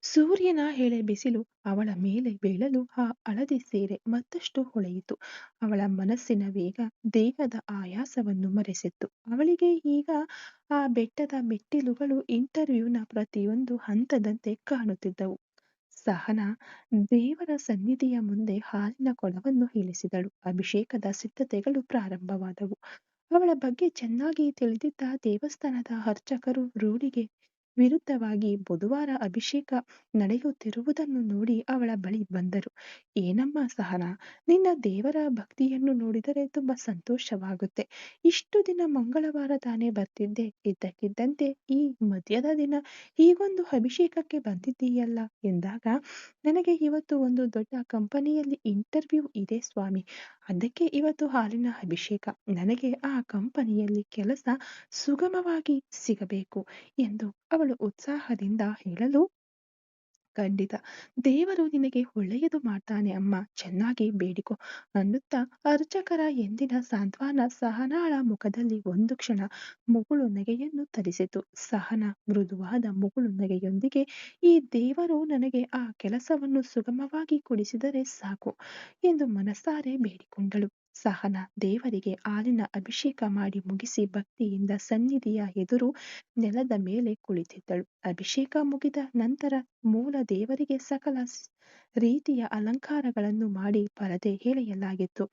ಸೂರ್ಯನ ಎಳೆ ಬಿಸಿಲು ಅವಳ ಮೇಲೆ ಬೀಳಲು ಆ ಹಳದಿ ಸೀರೆ ಮತ್ತಷ್ಟು ಹೊಳೆಯಿತು. ಅವಳ ಮನಸ್ಸಿನ ವೇಗ ದೇಹದ ಆಯಾಸವನ್ನು ಮರೆಸಿತ್ತು. ಅವಳಿಗೆ ಈಗ ಆ ಬೆಟ್ಟದ ಮೆಟ್ಟಿಲುಗಳು ಇಂಟರ್ವ್ಯೂನ ಪ್ರತಿಯೊಂದು ಹಂತದಂತೆ ಕಾಣುತ್ತಿದ್ದವು. ಸಹನ ದೇವರ ಸನ್ನಿಧಿಯ ಮುಂದೆ ಹಾಲಿನ ಕೊಡವನ್ನು ಇಳಿಸಿದಳು. ಅಭಿಷೇಕದ ಸಿದ್ಧತೆಗಳು ಪ್ರಾರಂಭವಾದವು. ಅವಳ ಬಗ್ಗೆ ಚೆನ್ನಾಗಿ ತಿಳಿದಿದ್ದ ದೇವಸ್ಥಾನದ ಅರ್ಚಕರು ರೂಢಿಗೆ ವಿರುದ್ಧವಾಗಿ ಬುಧವಾರ ಅಭಿಷೇಕ ನಡೆಯುತ್ತಿರುವುದನ್ನು ನೋಡಿ ಅವಳ ಬಳಿ ಬಂದರು. ಏನಮ್ಮ ಸಹನ, ನಿನ್ನ ದೇವರ ಭಕ್ತಿಯನ್ನು ನೋಡಿದರೆ ತುಂಬಾ ಸಂತೋಷವಾಗುತ್ತೆ. ಇಷ್ಟು ದಿನ ಮಂಗಳವಾರ ತಾನೇ ಬರ್ತಿದ್ದೆ, ಇದ್ದಕ್ಕಿದ್ದಂತೆ ಈ ಮಧ್ಯದ ದಿನ ಹೀಗೊಂದು ಅಭಿಷೇಕಕ್ಕೆ ಬಂದಿದ್ದೀಯಲ್ಲ ಎಂದಾಗ, ನನಗೆ ಇವತ್ತು ಒಂದು ದೊಡ್ಡ ಕಂಪನಿಯಲ್ಲಿ ಇಂಟರ್ವ್ಯೂ ಇದೆ ಸ್ವಾಮಿ, ಅದಕ್ಕೆ ಇವತ್ತು ಹಾಲಿನ ಅಭಿಷೇಕ. ನನಗೆ ಆ ಕಂಪನಿಯಲ್ಲಿ ಕೆಲಸ ಸುಗಮವಾಗಿ ಸಿಗಬೇಕು ಎಂದು ಅವಳು ಉತ್ಸಾಹದಿಂದ ಹೇಳಲು, ಖಂಡಿತ ದೇವರು ನಿನಗೆ ಒಳ್ಳೆಯದು ಮಾಡ್ತಾನೆ ಅಮ್ಮ, ಚೆನ್ನಾಗಿ ಬೇಡಿಕೊ ಅನ್ನುತ್ತಾ ಅರ್ಚಕರ ಎಂದಿನ ಸಾಂತ್ವನ ಸಹನಾಳ ಮುಖದಲ್ಲಿ ಒಂದು ಕ್ಷಣ ಮುಗುಳು ನಗೆಯನ್ನು ತರಿಸಿತು. ಸಹನ ಮೃದುವಾದ ಮುಗುಳು ನಗೆಯೊಂದಿಗೆ, ಈ ದೇವರು ನನಗೆ ಆ ಕೆಲಸವನ್ನು ಸುಗಮವಾಗಿ ಕೊಡಿಸಿದರೆ ಸಾಕು ಎಂದು ಮನಸಾರೆ ಬೇಡಿಕೊಂಡಳು. ಸಹನ ದೇವರಿಗೆ ಹಾಲಿನ ಅಭಿಷೇಕ ಮಾಡಿ ಮುಗಿಸಿ ಭಕ್ತಿಯಿಂದ ಸನ್ನಿಧಿಯ ಎದುರು ನೆಲದ ಮೇಲೆ ಕುಳಿತಿದ್ದಳು. ಅಭಿಷೇಕ ಮುಗಿದ ನಂತರ ಮೂಲ ದೇವರಿಗೆ ಸಕಲ ರೀತಿಯ ಅಲಂಕಾರಗಳನ್ನು ಮಾಡಿ ಪರದೆ ಎಳೆಯಲಾಗಿತ್ತು.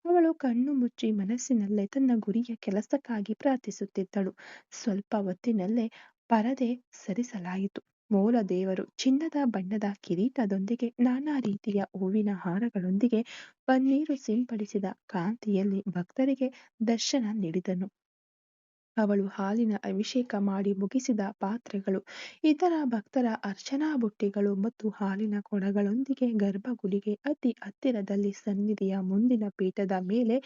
ಅವಳು ಕಣ್ಣು ಮುಚ್ಚಿ ಮನಸ್ಸಿನಲ್ಲೇ ತನ್ನ ಗುರಿಯ ಕೆಲಸಕ್ಕಾಗಿ ಪ್ರಾರ್ಥಿಸುತ್ತಿದ್ದಳು. ಸ್ವಲ್ಪ ಹೊತ್ತಿನಲ್ಲೇ ಪರದೆ ಸರಿಸಲಾಯಿತು. ಮೂಲ ದೇವರು ಚಿನ್ನದ ಬಣ್ಣದ ಕಿರೀಟದೊಂದಿಗೆ ನಾನಾ ರೀತಿಯ ಹೂವಿನ ಹಾರಗಳೊಂದಿಗೆ ಪನ್ನೀರು ಸಿಂಪಡಿಸಿದ ಕಾಂತಿಯಲ್ಲಿ ಭಕ್ತರಿಗೆ ದರ್ಶನ ನೀಡಿದನು. ಅವಳು ಹಾಲಿನ ಅಭಿಷೇಕ ಮಾಡಿ ಮುಗಿಸಿದ ಪಾತ್ರೆಗಳು, ಇತರ ಭಕ್ತರ ಅರ್ಚನಾ ಬುಟ್ಟಿಗಳು ಮತ್ತು ಹಾಲಿನ ಕೊಡಗಳೊಂದಿಗೆ ಗರ್ಭಗುಡಿಗೆ ಅತಿ ಹತ್ತಿರದಲ್ಲಿ ಸನ್ನಿಧಿಯ ಮುಂದಿನ ಪೀಠದ ಮೇಲೆ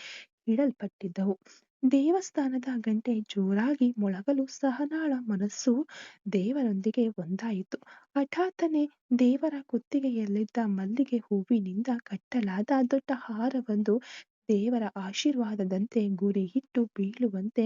ಇಡಲ್ಪಟ್ಟಿದ್ದವು. ದೇವಸ್ಥಾನದ ಗಂಟೆ ಜೋರಾಗಿ ಮೊಳಗಲು ಸಹನಾಳ ಮನಸ್ಸು ದೇವರೊಂದಿಗೆ ಒಂದಾಯಿತು. ಹಠಾತ್ತನೆ ದೇವರ ಕುತ್ತಿಗೆಯಲ್ಲಿದ್ದ ಮಲ್ಲಿಗೆ ಹೂವಿನಿಂದ ಕಟ್ಟಲಾದ ದೊಡ್ಡ ಹಾರವೊಂದು ದೇವರ ಆಶೀರ್ವಾದದಂತೆ ಗುರಿಯಿಟ್ಟು ಬೀಳುವಂತೆ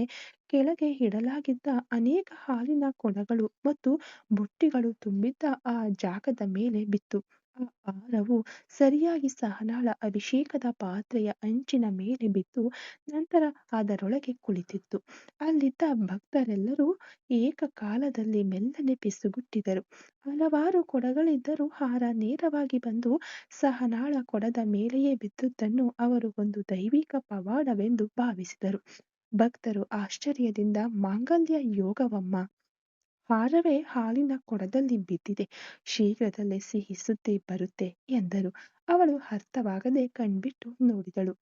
ಕೆಳಗೆ ಇಡಲಾಗಿದ್ದ ಅನೇಕ ಹಾಲಿನ ಕೊಡಗಳು ಮತ್ತು ಬುಟ್ಟಿಗಳು ತುಂಬಿದ್ದ ಆ ಜಾಗದ ಮೇಲೆ ಬಿತ್ತು. ಆ ಹಾರವು ಸರಿಯಾಗಿ ಸಹನಾಳ ಅಭಿಷೇಕದ ಪಾತ್ರೆಯ ಅಂಚಿನ ಮೇಲೆ ಬಿದ್ದು ನಂತರ ಅದರೊಳಗೆ ಕುಳಿತಿತ್ತು. ಅಲ್ಲಿದ್ದ ಭಕ್ತರೆಲ್ಲರೂ ಏಕಕಾಲದಲ್ಲಿ ಮೆಲ್ಲನೆ ಪಿಸುಗುಟ್ಟಿದರು. ಹಲವಾರು ಕೊಡಗಳಿದ್ದರೂ ಹಾರ ನೇರವಾಗಿ ಬಂದು ಸಹನಾಳ ಕೊಡದ ಮೇಲೆಯೇ ಬಿದ್ದುದನ್ನು ಅವರು ಒಂದು ದೈವಿಕ ಪವಾಡವೆಂದು ಭಾವಿಸಿದರು. ಭಕ್ತರು ಆಶ್ಚರ್ಯದಿಂದ, ಮಾಂಗಲ್ಯ ಯೋಗವಮ್ಮ, ಹಾರವೇ ಹಾಲಿನ ಕೊಡದಲ್ಲಿ ಬಿದ್ದಿದೆ, ಶೀಘ್ರದಲ್ಲೇ ಸಿಹಿ ಸುದ್ದಿ ಬರುತ್ತೆ ಎಂದರು. ಅವಳು ಅರ್ಥವಾಗದೆ ಕಣ್ಬಿಟ್ಟು ನೋಡಿದಳು.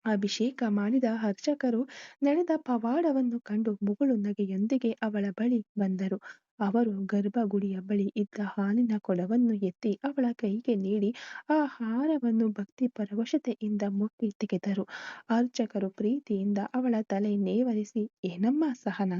ಅಭಿಷೇಕ ಮಾಡಿದ ಅರ್ಚಕರು ನಡೆದ ಪವಾಡವನ್ನು ಕಂಡು ಮುಗುಳು ನಗೆಯೊಂದಿಗೆ ಅವಳ ಬಳಿ ಬಂದರು. ಅವರು ಗರ್ಭಗುಡಿಯ ಬಳಿ ಇದ್ದ ಹಾಲಿನ ಕೊಡವನ್ನು ಎತ್ತಿ ಅವಳ ಕೈಗೆ ನೀಡಿ ಆ ಹಾರವನ್ನು ಭಕ್ತಿ ಪರವಶತೆಯಿಂದ ಮುಟ್ಟಿ ತೆಗೆದರು. ಅರ್ಚಕರು ಪ್ರೀತಿಯಿಂದ ಅವಳ ತಲೆ ನೇವರಿಸಿ, ಏನಮ್ಮ ಸಹನ,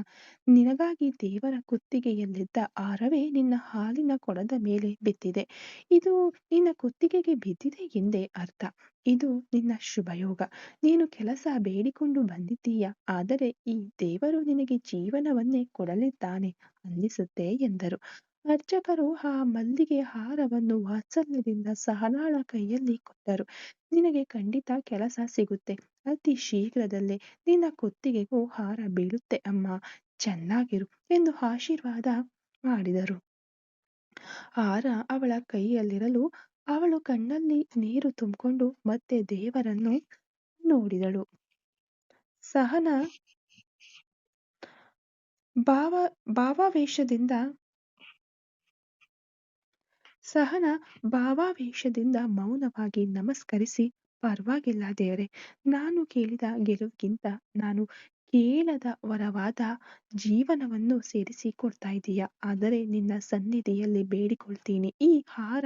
ನಿನಗಾಗಿ ದೇವರ ಕುತ್ತಿಗೆಯಲ್ಲಿದ್ದ ಹಾರವೇ ನಿನ್ನ ಹಾಲಿನ ಕೊಡದ ಮೇಲೆ ಬಿದ್ದಿದೆ. ಇದು ನಿನ್ನ ಕುತ್ತಿಗೆಗೆ ಬಿದ್ದಿದೆ ಎಂದೇ ಅರ್ಥ. ಇದು ನಿನ್ನ ಶುಭಯೋಗ. ನೀನು ಕೆಲಸ ಬೇಡಿಕೊಂಡು ಬಂದಿದ್ದೀಯ, ಆದರೆ ಈ ದೇವರು ನಿನಗೆ ಜೀವನವನ್ನೇ ಕೊಡಲಿದ್ದಾನೆ ಅನ್ನಿಸುತ್ತೆ ಎಂದರು. ಅರ್ಚಕರು ಆ ಮಲ್ಲಿಗೆ ಹಾರವನ್ನು ವಾತ್ಸಲ್ಯದಿಂದ ಸಹನಾಳ ಕೈಯಲ್ಲಿ ಕೊಟ್ಟರು. ನಿನಗೆ ಖಂಡಿತ ಕೆಲಸ ಸಿಗುತ್ತೆ, ಅತಿ ಶೀಘ್ರದಲ್ಲೇ ನಿನ್ನ ಕುತ್ತಿಗೆಗೂ ಹಾರ ಬೀಳುತ್ತೆ ಅಮ್ಮ, ಚೆನ್ನಾಗಿರು ಎಂದು ಆಶೀರ್ವಾದ ಮಾಡಿದರು. ಹಾರ ಅವಳ ಕೈಯಲ್ಲಿರಲು ಅವಳು ಕಣ್ಣಲ್ಲಿ ನೀರು ತುಂಬಿಕೊಂಡು ಮತ್ತೆ ದೇವರನ್ನು ನೋಡಿದಳು. ಸಹನಾ ಭಾವ ಭಾವಾವೇಶದಿಂದ ಸಹನಾ ಭಾವಾವೇಶದಿಂದ ಮೌನವಾಗಿ ನಮಸ್ಕರಿಸಿ, ಪರವಾಗಿಲ್ಲ ದೇವರೇ, ನಾನು ಕೇಳಿದ ಗೆಲುವಿಗಿಂತ ನಾನು ಕೇಳದ ವರವಾದ ಜೀವನವನ್ನು ಸೇರಿಸಿ ಕೊಡ್ತಾ ಇದ್ದೀಯ. ಆದರೆ ನಿನ್ನ ಸನ್ನಿಧಿಯಲ್ಲಿ ಬೇಡಿಕೊಳ್ತೀನಿ, ಈ ಹಾರ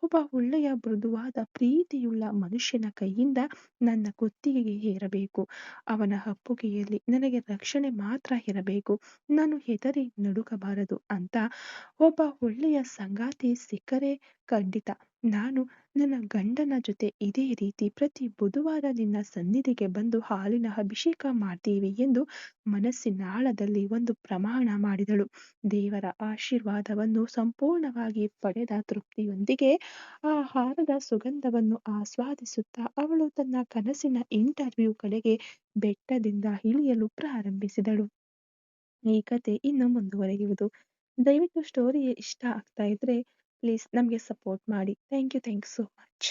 ಒಬ್ಬ ಒಳ್ಳೆಯ ಮೃದುವಾದ ಪ್ರೀತಿಯುಳ್ಳ ಮನುಷ್ಯನ ಕೈಯಿಂದ ನನ್ನ ಕುತ್ತಿಗೆಗೆ ಏರಬೇಕು. ಅವನ ಅಪ್ಪುಗೆಯಲ್ಲಿ ನನಗೆ ರಕ್ಷಣೆ ಮಾತ್ರ ಇರಬೇಕು. ನಾನು ಹೆದರಿ ನಡುಗಬಾರದು ಅಂತ ಒಬ್ಬ ಒಳ್ಳೆಯ ಸಂಗಾತಿ ಸಿಕ್ಕರೆ ಖಂಡಿತ ನಾನು ನನ್ನ ಗಂಡನ ಜೊತೆ ಇದೇ ರೀತಿ ಪ್ರತಿ ಬುಧವಾರ ನಿನ್ನ ಸನ್ನಿಧಿಗೆ ಬಂದು ಹಾಲಿನ ಅಭಿಷೇಕ ಮಾಡ್ತೀವಿ ಎಂದು ಮನಸ್ಸಿನಾಳದಲ್ಲಿ ಒಂದು ಪ್ರಮಾಣ ಮಾಡಿದಳು. ದೇವರ ಆಶೀರ್ವಾದವನ್ನು ಸಂಪೂರ್ಣವಾಗಿ ಪಡೆದ ತೃಪ್ತಿಯೊಂದಿಗೆ ಆ ಹಾರದ ಸುಗಂಧವನ್ನು ಆಸ್ವಾದಿಸುತ್ತಾ ಅವಳು ತನ್ನ ಕನಸಿನ ಇಂಟರ್ವ್ಯೂ ಕಡೆಗೆ ಬೆಟ್ಟದಿಂದ ಇಳಿಯಲು ಪ್ರಾರಂಭಿಸಿದಳು. ಈ ಕತೆ ಇನ್ನು ಮುಂದುವರೆಯುವುದು. ದಯವಿಟ್ಟು ಸ್ಟೋರಿ ಇಷ್ಟ ಆಗ್ತಾ ಇದ್ರೆ ಪ್ಲೀಸ್ ನಮಗೆ ಸಪೋರ್ಟ್ ಮಾಡಿ. Thank you so much.